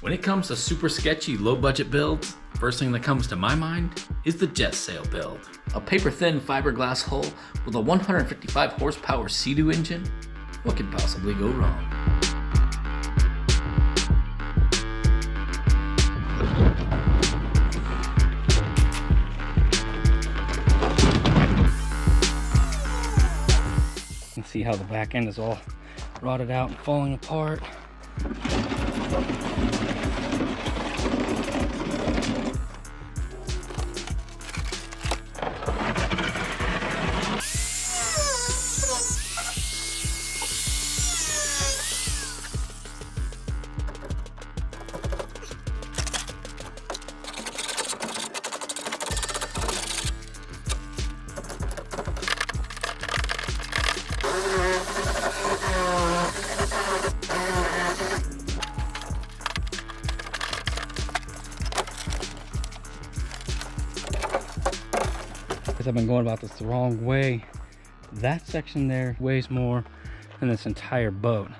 When it comes to super sketchy, low budget builds, first thing that comes to my mind is the jet sail build. A paper thin fiberglass hull with a 155 horsepower seadoo engine. What could possibly go wrong? You can see how the back end is all rotted out and falling apart. I've been going about this the wrong way. That section there weighs more than this entire boat.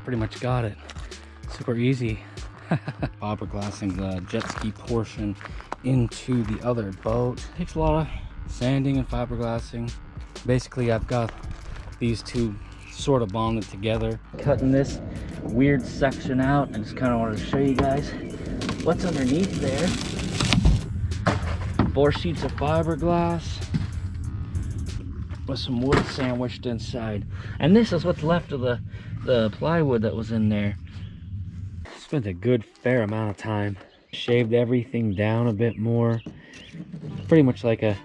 Pretty much got it. Super easy. Fiberglassing the jet ski portion into the other boat. Takes a lot of sanding and fiberglassing. Basically, I've got these two sort of bonded together. Cutting this weird section out. I just kind of wanted to show you guys what's underneath there. 4 sheets of fiberglass with some wood sandwiched inside. And this is what's left of the plywood that was in there. Spent a good fair amount of time. Shaved everything down a bit more. Pretty much like a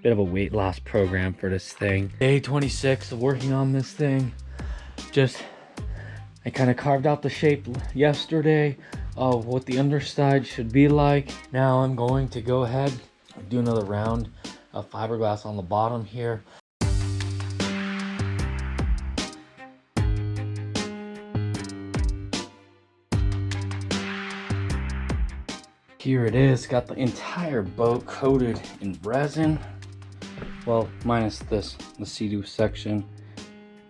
bit of a weight loss program for this thing. Day 26 of working on this thing. I kind of carved out the shape yesterday of what the underside should be like. Now I'm going to go ahead and do another round of fiberglass on the bottom here. Here it is, got the entire boat coated in resin. Well, minus the seadoo section.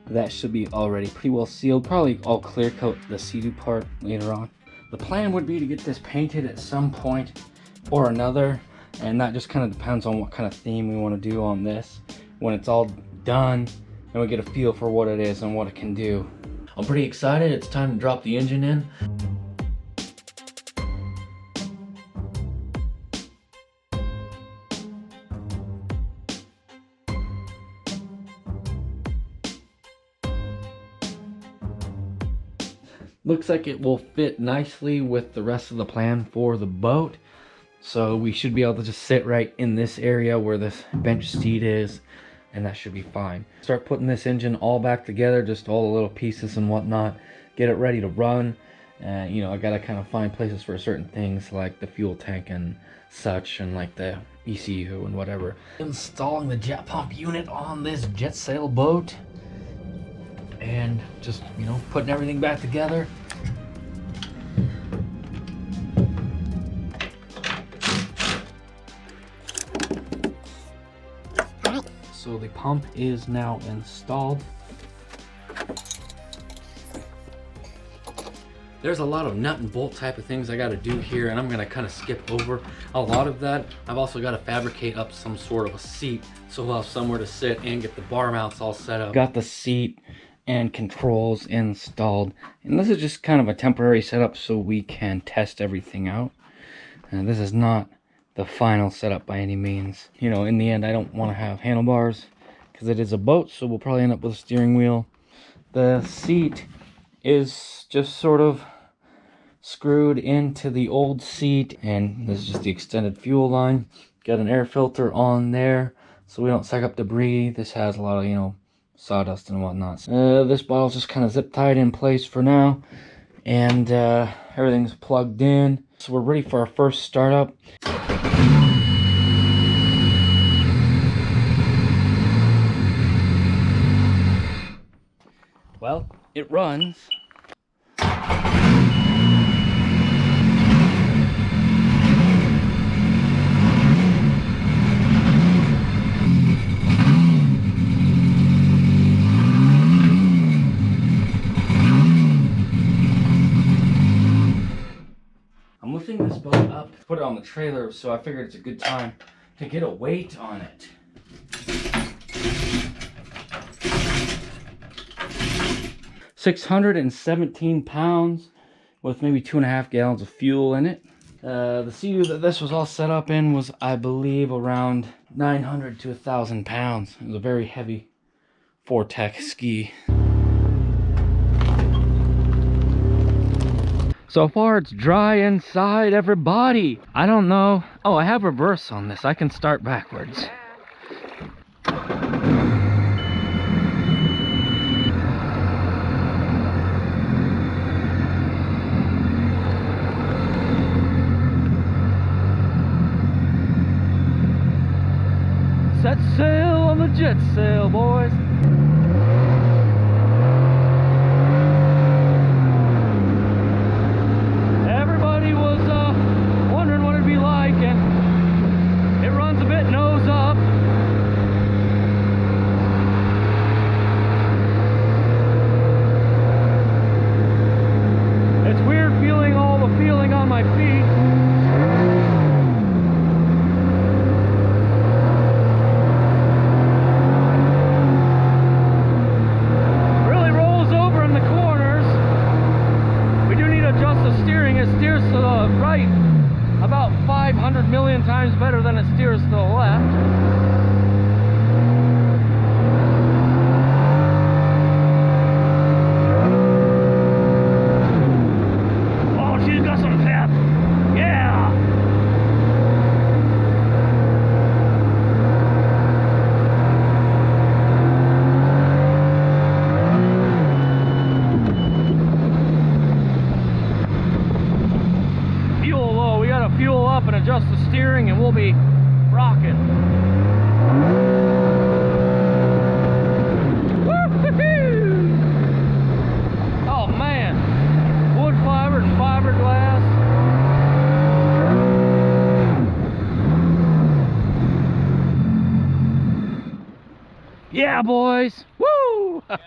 That should be already pretty well sealed. Probably I'll clear coat the seadoo part later on. The plan would be to get this painted at some point or another, and that just kind of depends on what kind of theme we want to do on this. When it's all done, then we get a feel for what it is and what it can do. I'm pretty excited. It's time to drop the engine in. Looks like it will fit nicely with the rest of the plan for the boat. So we should be able to just sit right in this area where this bench seat is, and that should be fine. Start putting this engine all back together, just all the little pieces and whatnot. Get it ready to run. You know, I gotta kind of find places for certain things like the fuel tank and such, and like the ECU and whatever. Installing the jet pump unit on this jet sail boat. And just, you know, putting everything back together. So the pump is now installed. There's a lot of nut and bolt type of things I got to do here, and I'm going to kind of skip over a lot of that. I've also got to fabricate up some sort of a seat so we'll have somewhere to sit and get the bar mounts all set up. Got the seat and controls installed, and this is just kind of a temporary setup so we can test everything out. And this is not the final setup by any means. You know, in the end I don't want to have handlebars because it is a boat, so we'll probably end up with a steering wheel. The seat is just sort of screwed into the old seat, and this is just the extended fuel line. Got an air filter on there so we don't suck up debris. This has a lot of, you know, sawdust and whatnot. This bottle's just kind of zip tied in place for now, and everything's plugged in, so we're ready for our first startup. Well, it runs. trailer, so I figured it's a good time to get a weight on it. £617 with maybe 2.5 gallons of fuel in it. The seadoo that this was all set up in was, I believe, around 900 to 1,000 pounds. It was a very heavy Vortex ski. So far it's dry inside, everybody. I don't know. Oh, I have reverse on this. I can start backwards. Set sail on the jet sail, boys. Everybody was wondering what it'd be like, and it runs a bit nose up. It's weird feeling all the feeling on my feet. About 500 million times better than it steers to the left. Oh, she's got some pep. Yeah. Fuel up and adjust the steering, and we'll be rocking. Oh man, wood fiber and fiberglass. Yeah, boys. Woo! Yeah. Okay.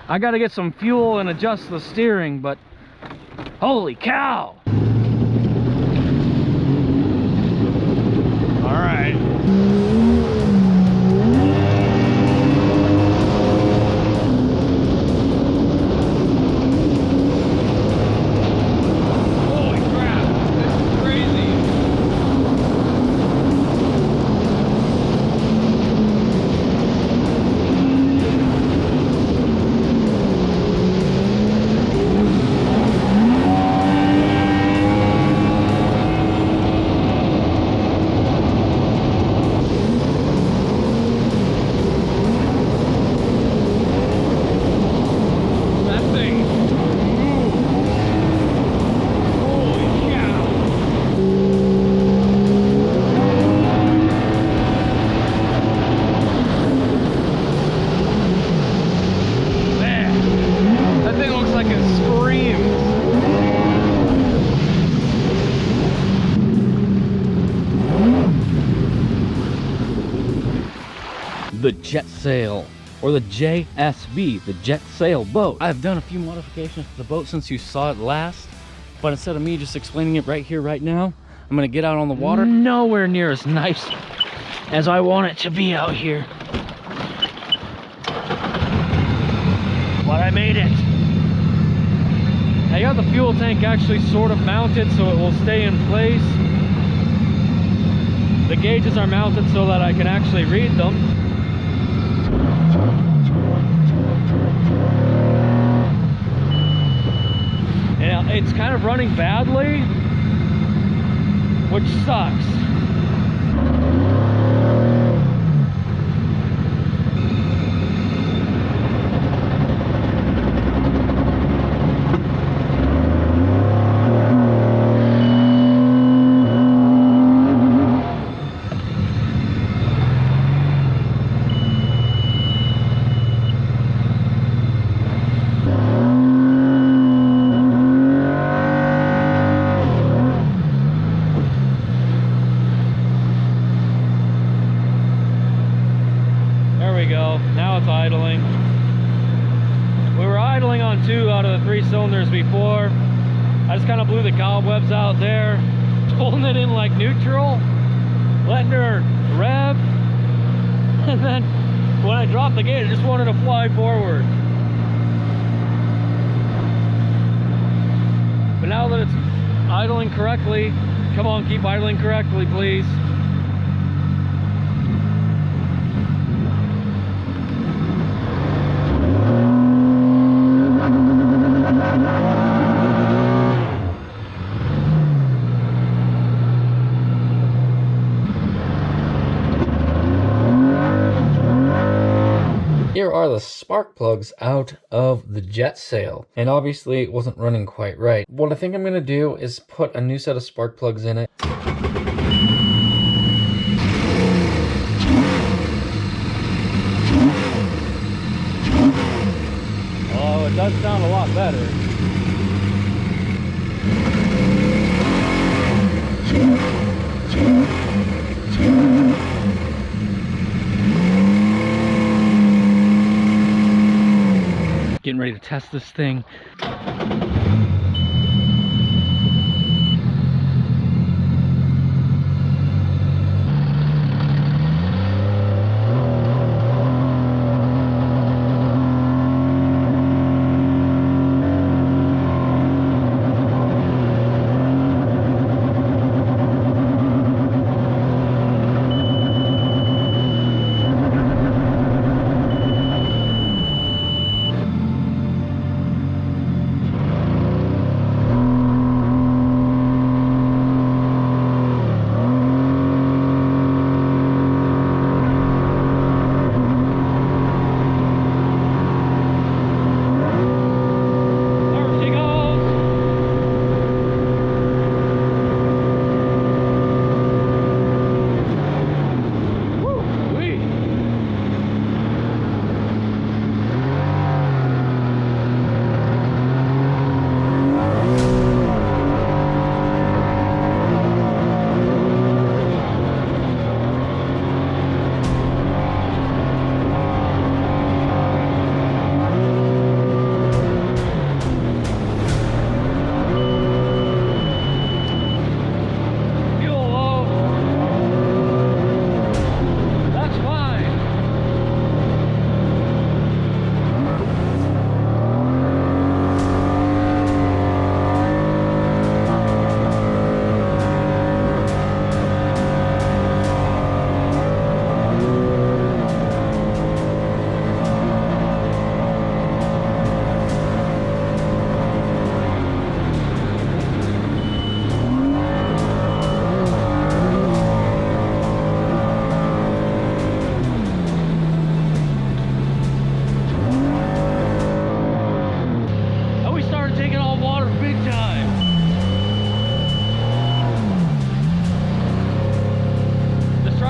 I got to get some fuel and adjust the steering, but holy cow! All right. Holy crap! This is crazy. The Jet Sail, or the JSB, the Jet Sail boat. I've done a few modifications to the boat since you saw it last, but instead of me just explaining it right here, right now, I'm gonna get out on the water. Nowhere near as nice as I want it to be out here, but I made it. I got the fuel tank actually sort of mounted so it will stay in place. The gauges are mounted so that I can actually read them. And it's kind of running badly, which sucks. Now it's idling. We were idling on 2 out of the 3 cylinders before. I just kind of blew the cobwebs out there, holding it in like neutral, letting her rev, and then when I dropped the gate, I just wanted to fly forward. But now that it's idling correctly, come on, keep idling correctly, please. Here are the spark plugs out of the jet sail, and obviously it wasn't running quite right. What I think I'm gonna do is put a new set of spark plugs in it. Oh, it does sound a lot better. Getting ready to test this thing.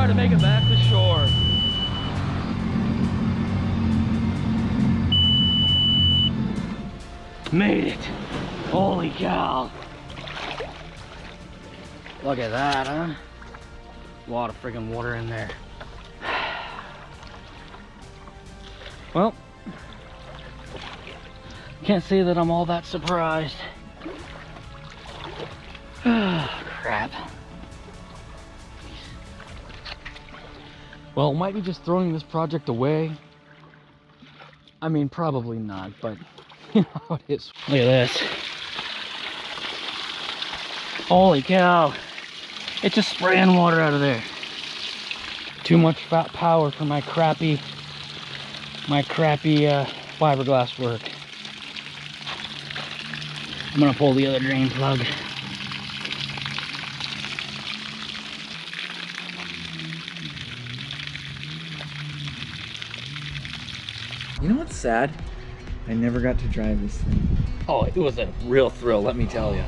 To make it back to shore. Made it. Holy cow. Look at that, huh? A lot of friggin' water in there. Well, can't say that I'm all that surprised. Crap. Well, might be just throwing this project away. I mean, probably not, but you know how it is. Look at this. Holy cow. It's just spraying water out of there. Too much fat power for my crappy fiberglass work. I'm gonna pull the other drain plug. You know what's sad? I never got to drive this thing. Oh, it was a real thrill, let me tell you.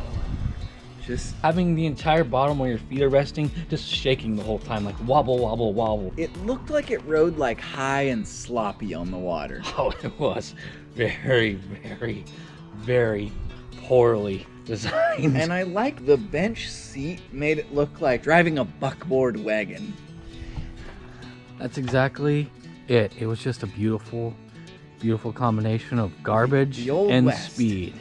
Just having the entire bottom where your feet are resting, just shaking the whole time, like wobble, wobble, wobble. it looked like it rode like high and sloppy on the water. Oh, it was very, very, very poorly designed. And I like the bench seat made it look like driving a buckboard wagon. That's exactly it. It was just a beautiful, beautiful combination of garbage The Old and West. speed.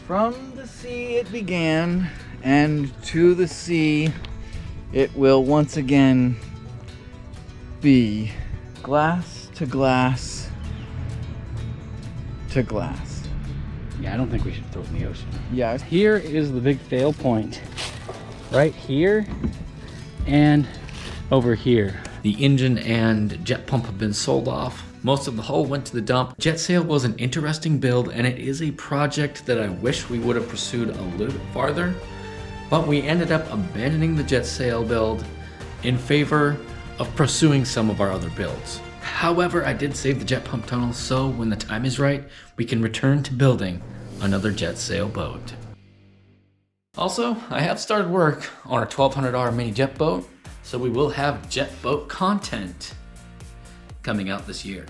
From the sea it began, and to the sea it will once again be. Glass to glass to glass. Yeah, I don't think we should throw it in the ocean. Yeah. Here is the big fail point. Right here and over here. The engine and jet pump have been sold off. Most of the hull went to the dump. Jet sail was an interesting build, and it is a project that I wish we would have pursued a little bit farther, but we ended up abandoning the jet sail build in favor of pursuing some of our other builds. However, I did save the jet pump tunnel, so when the time is right, we can return to building another jet sail boat. Also, I have started work on our 1200R mini jet boat, so we will have jet boat content coming out this year.